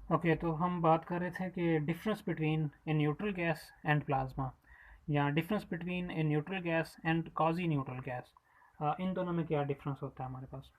Okay, तो हम बात कर रहे थे कि difference between a neutral gas and plasma, या difference between a neutral gas and quasi neutral gas. इन दोनों में क्या डिफरेंस होता है हमारे पास।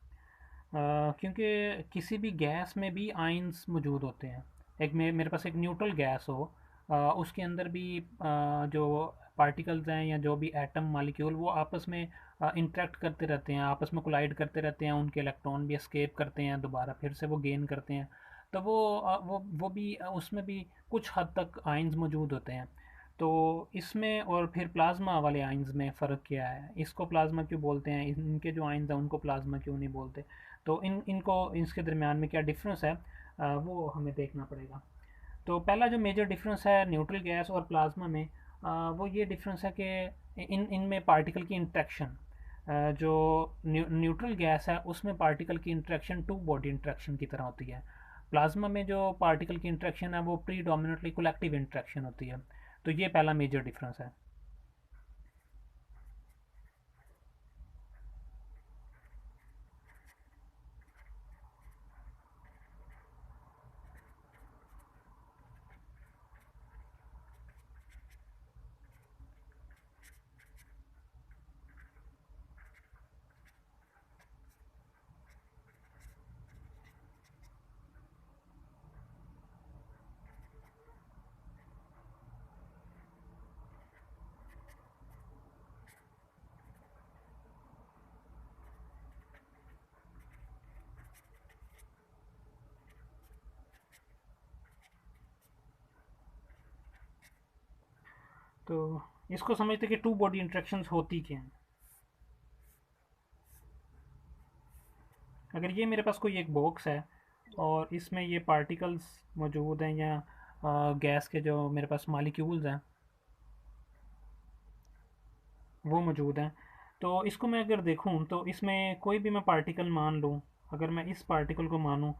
क्योंकि किसी भी गैस में भी आयंस मौजूद होते हैं। एक मेरे पास एक न्यूट्रल गैस हो, उसके अंदर भी जो पार्टिकल्स हैं या जो भी एटम मालिक्यूल वो आपस में इंटरेक्ट करते रहते हैं, आपस में कोलाइड करते रहते हैं, उनके इलेक्ट्रॉन भी एस्केप करते हैं, दोबारा फिर से वो गेन करते हैं। तो वो भी उसमें भी कुछ हद तक आयंस मौजूद होते हैं। तो इसमें और फिर प्लाज्मा वाले आयंस में फ़र्क क्या है, इसको प्लाज्मा क्यों बोलते हैं, इनके जो आयंस हैं उनको प्लाज्मा क्यों नहीं बोलते। तो इनको इसके दरमियान में क्या डिफरेंस है, वो हमें देखना पड़ेगा। तो पहला जो मेजर डिफरेंस है न्यूट्रल गैस और प्लाज्मा में, वो ये डिफरेंस है कि इनमें पार्टिकल की इंट्रैक्शन, जो न्यूट्रल गैस है उसमें पार्टिकल की इंट्रैक्शन टू बॉडी इंट्रैक्शन की तरह होती है। प्लाज्मा में जो पार्टिकल की इंट्रैक्शन है वो प्रीडोमिनेटली कलेक्टिव इंट्रैक्शन होती है। तो ये पहला मेजर डिफरेंस है। तो इसको समझते कि टू बॉडी इंट्रैक्शंस होती क्या हैं। अगर ये मेरे पास कोई एक बॉक्स है और इसमें ये पार्टिकल्स मौजूद हैं, या गैस के जो मेरे पास मालिक्यूल्स हैं वो मौजूद हैं, तो इसको मैं अगर देखूं तो इसमें कोई भी मैं पार्टिकल मान लूं। अगर मैं इस पार्टिकल को मानूं,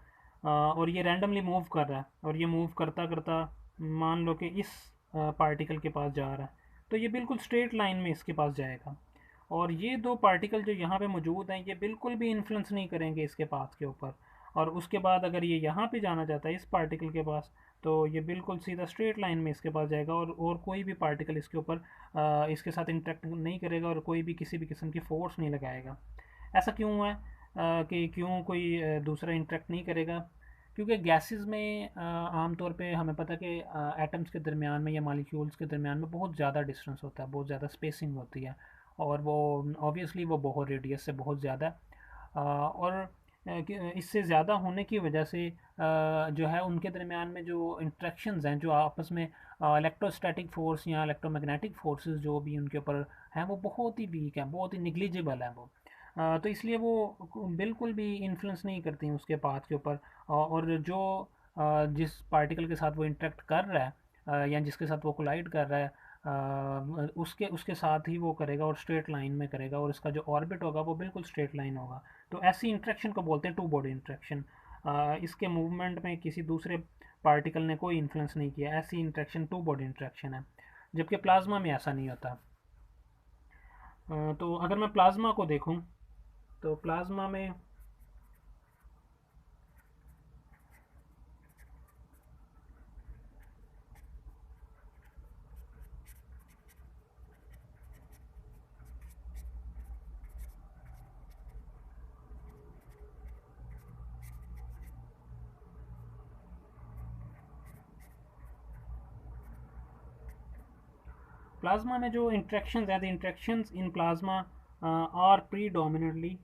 और ये रैंडमली मूव कर रहा है, और ये मूव करता करता मान लो कि इस पार्टिकल के पास जा रहा है, तो ये बिल्कुल स्ट्रेट लाइन में इसके पास जाएगा। और ये दो पार्टिकल जो यहाँ पे मौजूद हैं ये बिल्कुल भी इन्फ्लुएंस नहीं करेंगे इसके पाथ के ऊपर। और उसके बाद अगर ये यहाँ पे जाना चाहता है इस पार्टिकल के पास, तो ये बिल्कुल सीधा स्ट्रेट लाइन में इसके पास जाएगा, और कोई भी पार्टिकल इसके ऊपर इसके साथ इंटरेक्ट नहीं करेगा, और कोई भी किसी भी किस्म की फोर्स नहीं लगाएगा। ऐसा क्यों है, कि क्यों कोई दूसरा इंटरेक्ट नहीं करेगा। क्योंकि गैसेस में आमतौर पे हमें पता है कि एटम्स के दरमियान में या मॉलिक्यूल्स के दरमियान में बहुत ज़्यादा डिस्टेंस होता है, बहुत ज़्यादा स्पेसिंग होती है। और वो ऑब्वियसली वो बहुत रेडियस से बहुत ज़्यादा और इससे ज़्यादा होने की वजह से जो है उनके दरमियान में जो इंट्रैक्शंस हैं, जो आपस में इलेक्ट्रोस्टैटिक फोर्स या इलेक्ट्रोमैग्नेटिक फोर्सेस जो भी उनके ऊपर हैं वो बहुत ही वीक हैं, बहुत ही निग्लिजिबल हैं वो। तो इसलिए वो बिल्कुल भी इन्फ्लुएंस नहीं करती उसके पाथ के ऊपर। और जो जिस पार्टिकल के साथ वो इंटरेक्ट कर रहा है, या जिसके साथ वो कोलाइड कर रहा है, उसके उसके साथ ही वो करेगा, और स्ट्रेट लाइन में करेगा, और इसका जो ऑर्बिट होगा वो बिल्कुल स्ट्रेट लाइन होगा। तो ऐसी इंट्रैक्शन को बोलते हैं टू बॉडी इंट्रैक्शन। इसके मूवमेंट में किसी दूसरे पार्टिकल ने कोई इन्फ्लुएंस नहीं किया, ऐसी इंट्रैक्शन टू बॉडी इंट्रैक्शन है। जबकि प्लाज्मा में ऐसा नहीं होता। तो अगर मैं प्लाज्मा को देखूं, तो प्लाज्मा में प्लाज्मा में जो इंट्रैक्शंस है, the interactions in plasma are predominantly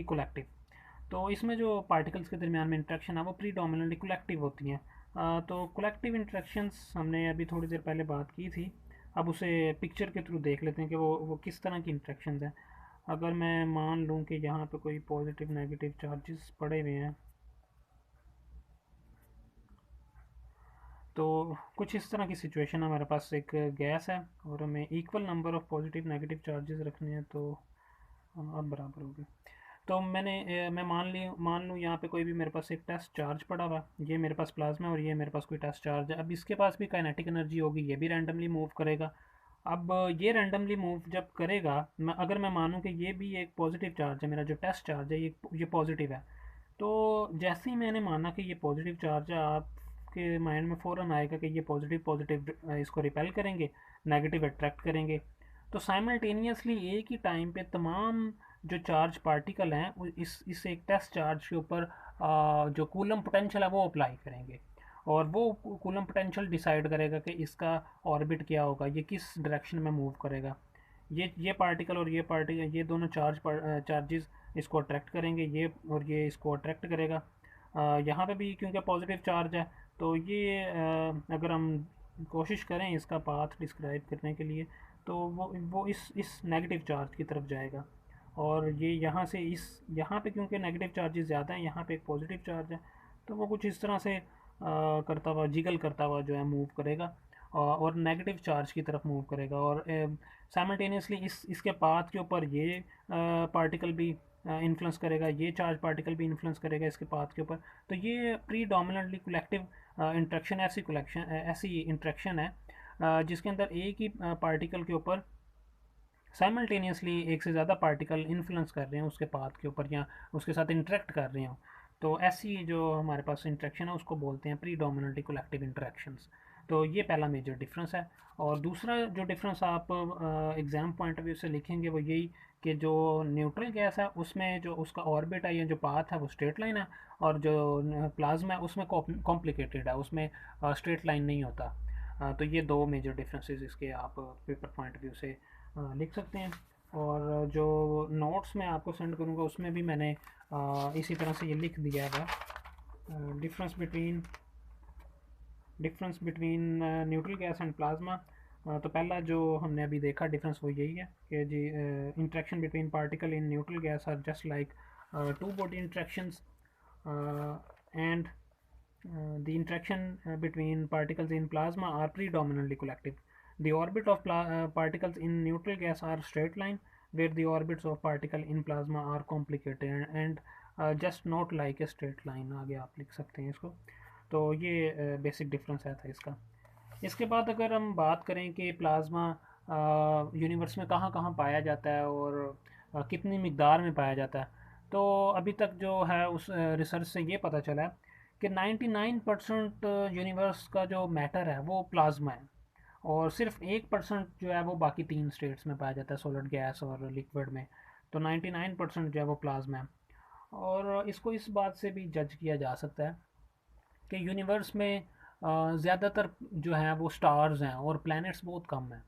collective. तो इसमें जो पार्टिकल्स के दरमियान में इंट्रैक्शन है वो प्रीडोमिनेटली कोलेक्टिव होती हैं। तो कोलेक्टिव इंट्रैक्शंस हमने अभी थोड़ी देर पहले बात की थी। अब उसे पिक्चर के थ्रू देख लेते हैं कि वो किस तरह की इंट्रैक्शंस हैं। अगर मैं मान लूँ कि यहाँ पे कोई पॉजिटिव नेगेटिव चार्जेस पड़े हुए हैं, तो कुछ इस तरह की सिचुएशन है। हमारे पास एक गैस है और हमें equal number of positive negative charges रखने हैं, तो अब बराबर होगी। तो मैं मान लूँ यहाँ पे कोई भी मेरे पास एक टेस्ट चार्ज पड़ा हुआ, ये मेरे पास प्लाज्मा है और ये मेरे पास कोई टेस्ट चार्ज है। अब इसके पास भी काइनेटिक एनर्जी होगी, ये भी रैंडमली मूव करेगा। अब ये रैंडमली मूव जब करेगा, अगर मैं मानूँ कि ये भी एक पॉजिटिव चार्ज है, मेरा जो टेस्ट चार्ज है ये पॉजिटिव है, तो जैसे ही मैंने माना कि ये पॉजिटिव चार्ज है, आपके माइंड में फ़ौरन आएगा कि ये पॉजिटिव पॉजिटिव इसको रिपेल करेंगे, नेगेटिव अट्रैक्ट करेंगे। तो साइमल्टेनियसली एक ही टाइम पे तमाम जो चार्ज पार्टिकल हैं इस एक टेस्ट चार्ज के ऊपर जो कूलम पोटेंशियल है वो अप्लाई करेंगे, और वो कूलम पोटेंशियल डिसाइड करेगा कि इसका ऑर्बिट क्या होगा, ये किस डायरेक्शन में मूव करेगा। ये पार्टिकल और ये पार्टिकल, ये दोनों चार्जेस इसको अट्रैक्ट करेंगे, ये और ये इसको अट्रैक्ट करेगा। यहाँ पे भी क्योंकि पॉजिटिव चार्ज है, तो ये अगर हम कोशिश करें इसका पाथ डिस्क्राइब करने के लिए, तो वो इस नेगेटिव चार्ज की तरफ जाएगा। और ये यहाँ से इस यहाँ पे क्योंकि नेगेटिव चार्जेस ज़्यादा हैं, यहाँ पे एक पॉजिटिव चार्ज है, तो वो कुछ इस तरह से करता हुआ, जिगल करता हुआ जो है मूव करेगा, और नेगेटिव चार्ज की तरफ मूव करेगा। और साइमल्टेनियसली इसके पाथ के ऊपर ये पार्टिकल भी इन्फ्लुएंस करेगा, ये चार्ज पार्टिकल भी इन्फ्लुएंस करेगा इसके पाथ के ऊपर। तो ये प्रीडोमिनेंटली कलेक्टिव इंट्रैक्शन, ऐसी इंट्रैक्शन है जिसके अंदर एक ही पार्टिकल के ऊपर साइमल्टेनियसली एक से ज़्यादा पार्टिकल इन्फ्लुएंस कर रहे हैं उसके पाथ के ऊपर, या उसके साथ इंटरेक्ट कर रहे हो। तो ऐसी जो हमारे पास इंटरेक्शन है उसको बोलते हैं प्रीडोमिनेंटली कलेक्टिव इंटरेक्शंस। तो ये पहला मेजर डिफरेंस है। और दूसरा जो डिफरेंस आप एग्ज़ाम पॉइंट ऑफ व्यू से लिखेंगे वो यही कि जो न्यूट्रल गैस है उसमें जो उसका ऑर्बिट है या जो पाथ है वो स्ट्रेट लाइन है, और जो प्लाज्मा है उसमें कॉम्प्लिकेटेड है, उसमें स्ट्रेट लाइन नहीं होता। तो ये दो मेजर डिफरेंसेस इसके आप पेपर पॉइंट ऑफ व्यू से लिख सकते हैं। और जो नोट्स मैं आपको सेंड करूँगा उसमें भी मैंने इसी तरह से ये लिख दिया है, difference between neutral gas and plasma. तो पहला जो हमने अभी देखा डिफरेंस वो यही है कि जी interaction between particle in neutral gas are just like two body interactions, and the interaction between particles in plasma are predominantly collective. The orbit of particles in neutral gas are straight line, where the orbits of particle in plasma are complicated and just not like a straight line। आगे आप लिख सकते हैं इसको। तो ये basic difference है था इसका। इसके बाद अगर हम बात करें कि प्लाज्मा यूनिवर्स में कहाँ कहाँ पाया जाता है और कितनी मिकदार में पाया जाता है, तो अभी तक जो है उस रिसर्च से ये पता चला है कि 99% यूनिवर्स का जो मैटर है वो प्लाज्मा है, और सिर्फ 1% जो है वो बाकी तीन स्टेट्स में पाया जाता है, सॉलिड, गैस और लिक्विड में। तो 99% जो है वो प्लाज्मा है। और इसको इस बात से भी जज किया जा सकता है कि यूनिवर्स में ज़्यादातर जो है वो स्टार्स हैं और प्लैनेट्स बहुत कम हैं।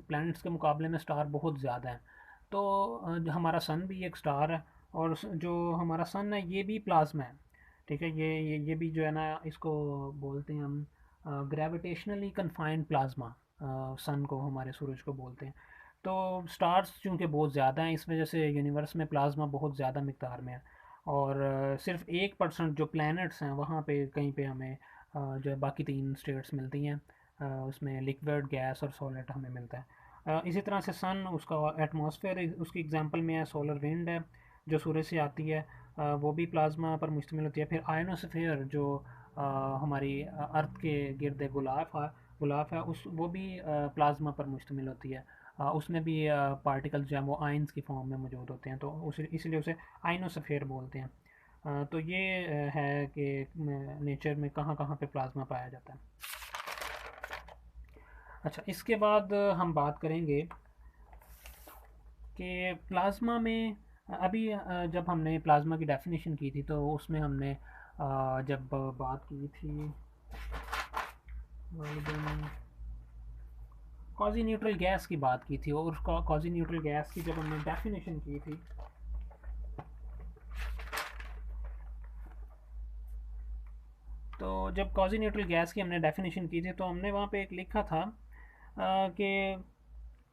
प्लैनेट्स के मुकाबले में स्टार बहुत ज़्यादा हैं। तो हमारा सन भी एक स्टार है, और जो हमारा सन है ये भी प्लाज्मा है। ठीक है, ये भी जो है ना, इसको बोलते हैं हम ग्रेविटेशनली कन्फाइंड प्लाज्मा, सन को, हमारे सूरज को बोलते हैं। तो स्टार्स चूँकि बहुत ज़्यादा हैं, इस वजह से यूनिवर्स में प्लाज्मा बहुत ज़्यादा मिकदार में है। और सिर्फ 1% जो प्लैनेट्स हैं वहाँ पे कहीं पे हमें जो है बाकी तीन स्टेट्स मिलती हैं, उसमें लिक्विड, गैस और सॉलिड हमें मिलता है। इसी तरह से सन, उसका एटमॉस्फेयर उसकी एग्जांपल में है, सोलर विंड है जो सूरज से आती है, वो भी प्लाज्मा पर मुश्तमिल होती है। फिर आयनोस्फीयर जो हमारी अर्थ के गिर्द गुलाफ है, उस वो भी प्लाज्मा पर मुश्तमिल होती है। उसमें भी पार्टिकल्स जो हैं वो आयंस की फॉर्म में मौजूद होते हैं, तो उस इसलिए उसे आयनोस्फीयर बोलते हैं। तो ये है कि नेचर में कहाँ कहाँ पे प्लाज्मा पाया जाता है। अच्छा, इसके बाद हम बात करेंगे कि प्लाज्मा में अभी जब हमने प्लाज्मा की डेफिनेशन की थी तो उसमें हमने जब बात की थी क्वाज़ी न्यूट्रल गैस की बात की थी, और क्वाज़ी न्यूट्रल गैस की जब हमने डेफिनेशन की थी तो जब क्वाज़ी न्यूट्रल गैस की हमने डेफिनेशन की थी तो हमने वहाँ पे एक लिखा था कि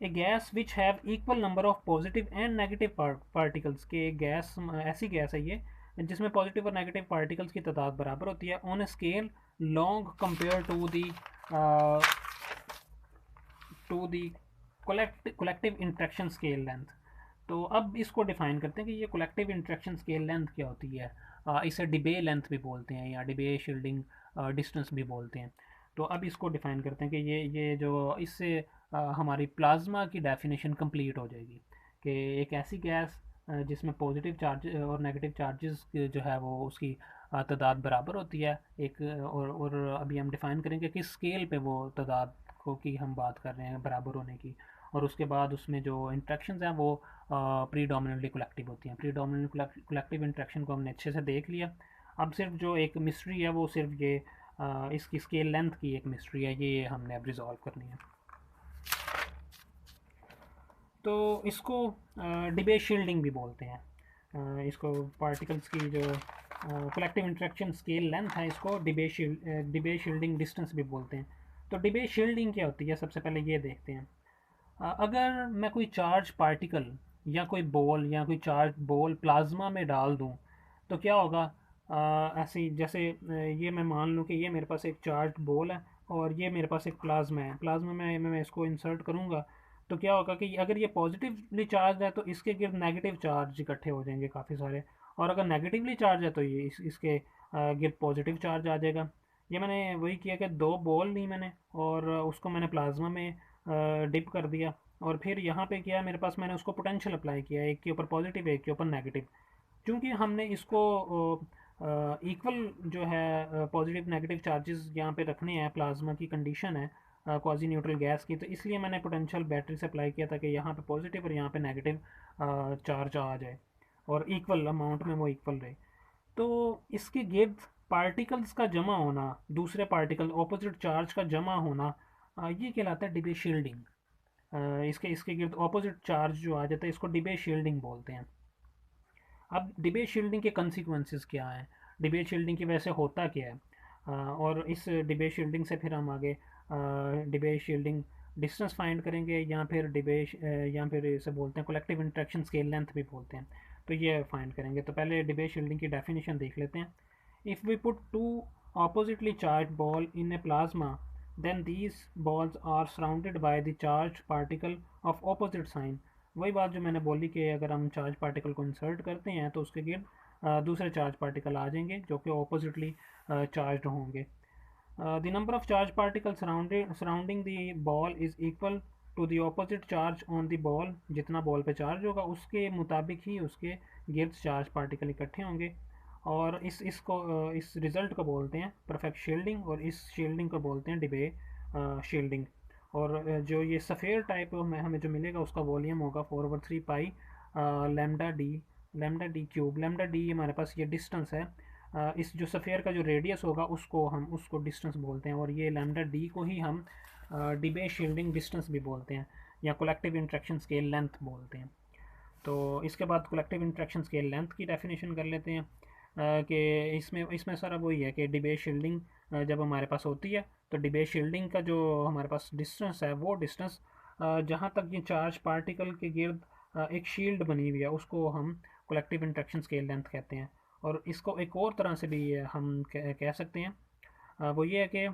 a gas which have equal number of positive and negative particles, के गैस ऐसी गैस है ये जिसमें पॉजिटिव और नेगेटिव पार्टिकल्स की तादाद बराबर होती है on a scale long compare to the collective interaction scale length. तो अब इसको डिफाइन करते हैं कि ये कलेक्टिव इंट्रैक्शन स्केल लेंथ क्या होती है। इसे डिबे लेंथ भी बोलते हैं या डिबे शील्डिंग डिस्टेंस भी बोलते हैं। तो अब इसको डिफाइन करते हैं कि ये जो इससे हमारी प्लाज्मा की डेफिनेशन कंप्लीट हो जाएगी कि एक ऐसी गैस जिसमें पॉजिटिव चार्ज और नेगेटिव चार्जेस जो है वो उसकी तादाद बराबर होती है एक, और अभी हम डिफ़ाइन करेंगे कि स्केल पे वो तादाद को की हम बात कर रहे हैं बराबर होने की। और उसके बाद उसमें जो इंट्रैक्शंस हैं वो प्रीडोमिनेंटली कलेक्टिव होती हैं। प्रीडोमिनेंटली कलेक्टिव इंट्रैक्शन को हमने अच्छे से देख लिया। अब सिर्फ जो एक मिस्ट्री है वो सिर्फ ये इसकी स्केल लेंथ की एक मिस्ट्री है, ये हमने अब रिजॉल्व करनी है। तो इसको डिबे शील्डिंग भी बोलते हैं। इसको पार्टिकल्स की जो कलेक्टिव इंटरेक्शन स्केल लेंथ है इसको डिबे शील्डिंग डिस्टेंस भी बोलते हैं। तो डिबे शील्डिंग क्या होती है, सबसे पहले ये देखते हैं। अगर मैं कोई चार्ज पार्टिकल या कोई बॉल या कोई चार्ज बॉल प्लाज्मा में डाल दूं तो क्या होगा। ऐसी जैसे ये मैं मान लूँ कि ये मेरे पास एक चार्ज बॉल है और ये मेरे पास एक प्लाज्मा है। प्लाज्मा में मैं इसको इंसर्ट करूँगा तो क्या होगा कि अगर ये पॉजिटिवली चार्ज है तो इसके गिर्द नेगेटिव चार्ज इकट्ठे हो जाएंगे काफ़ी सारे, और अगर नेगेटिवली चार्ज है तो ये इसके गिर्द पॉजिटिव चार्ज आ जाएगा। ये मैंने वही किया कि दो बॉल ली मैंने और उसको मैंने प्लाज्मा में डिप कर दिया, और फिर यहाँ पे किया मेरे पास, मैंने उसको पोटेंशियल अप्लाई किया, एक के ऊपर पॉजिटिव एक के ऊपर नेगेटिव। क्योंकि हमने इसको इक्वल जो है पॉजिटिव नेगेटिव चार्जेस यहाँ पे रखने हैं, प्लाज्मा की कंडीशन है क्वाजी न्यूट्रल गैस की, तो इसलिए मैंने पोटेंशियल बैटरी से अप्लाई किया था कि यहाँ पे पॉजिटिव और यहाँ पे नेगेटिव चार्ज आ जाए और इक्वल अमाउंट में वो इक्वल रहे। तो इसके गिर्द पार्टिकल्स का जमा होना, दूसरे पार्टिकल ऑपोजिट चार्ज का जमा होना, ये कहलाता है डिबे शील्डिंग। इसके इसके गिर्द ऑपोजिट चार्ज जो आ जाता है इसको डिबे शील्डिंग बोलते हैं। अब डिबेट शील्डिंग के कंसिक्वेंसेस क्या हैं, डिबेट शील्डिंग की वजह से होता क्या है, और इस डिबेट शील्डिंग से फिर हम आगे डिबेट शील्डिंग डिस्टेंस फाइंड करेंगे, या फिर या फिर इसे बोलते हैं कलेक्टिव इंटरेक्शन स्केल लेंथ भी बोलते हैं, तो ये फाइंड करेंगे। तो पहले डिबेट शील्डिंग की डेफिनेशन देख लेते हैं। If we put two oppositely charged ball in a plasma, then these balls are surrounded by the charged particle of opposite sign। वही बात जो मैंने बोली कि अगर हम चार्ज पार्टिकल को इंसर्ट करते हैं तो उसके गिर्द दूसरे चार्ज पार्टिकल आ जाएंगे जो कि ऑपोजिटली चार्ज होंगे। The number of charge particle surrounding the ball is equal to the opposite charge on the ball. जितना बॉल पे चार्ज होगा उसके मुताबिक ही उसके गिर्द चार्ज पार्टिकल इकट्ठे होंगे, और इस रिज़ल्ट को बोलते हैं परफेक्ट शील्डिंग, और इस शील्डिंग को बोलते हैं डिबे शील्डिंग। और जो ये सफ़ेयर टाइप में हमें जो मिलेगा उसका वॉल्यूम होगा 4/3 pi lambda D cube. Lambda D हमारे पास ये डिस्टेंस है, इस जो सफ़ेयर का जो रेडियस होगा उसको डिस्टेंस बोलते हैं, और ये लेमडा डी को ही हम डिबे शील्डिंग डिस्टेंस भी बोलते हैं या कलेक्टिव इंट्रैक्शन स्केल लेंथ बोलते हैं। तो इसके बाद कलेक्टिव इंट्रैक्शन स्केल लेंथ की डेफिनेशन कर लेते हैं कि इसमें सारा वही है कि डिबेट शील्डिंग जब हमारे पास होती है तो डिबेट शील्डिंग का जो हमारे पास डिस्टेंस है वो डिस्टेंस जहाँ तक ये चार्ज पार्टिकल के गिर्द एक शील्ड बनी हुई है उसको हम कलेक्टिव इंट्रैक्शन स्केल लेंथ कहते हैं। और इसको एक और तरह से भी हम कह सकते हैं, वो ये है कि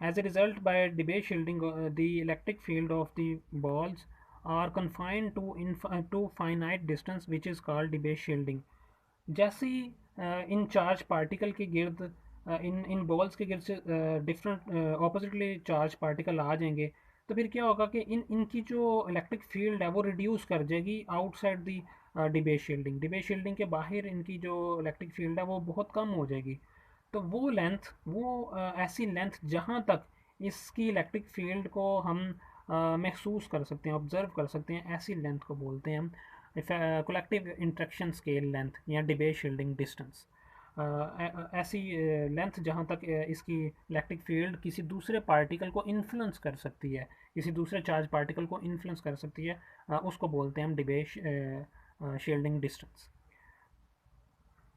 as a result by debate shielding the electric field of the balls are confined to finite distance which is called debate shielding। जैसे ही इन चार्ज पार्टिकल के गिर्द इन बॉल्स के गिर्द से डिफरेंट ऑपोजिटली चार्ज पार्टिकल आ जाएंगे तो फिर क्या होगा कि इनकी जो इलेक्ट्रिक फील्ड है वो रिड्यूस कर जाएगी outside the debate shielding. Debate shielding के बाहर इनकी जो इलेक्ट्रिक फील्ड है वो बहुत कम हो जाएगी। तो वो लेंथ ऐसी लेंथ जहाँ तक इसकी इलेक्ट्रिक फील्ड को हम महसूस कर सकते हैं, ऑब्जर्व कर सकते हैं, ऐसी लेंथ को बोलते हैं हम कलेक्टिव इंट्रैक्शन स्केल लेंथ या डिबेट शील्डिंग डिस्टेंस। ऐसी लेंथ जहाँ तक इसकी इलेक्ट्रिक फील्ड किसी दूसरे पार्टिकल को इन्फ्लुएंस कर सकती है, किसी दूसरे चार्ज पार्टिकल को इन्फ्लुएंस कर सकती है, उसको बोलते हैं हम डिबेट शील्डिंग डिस्टेंस।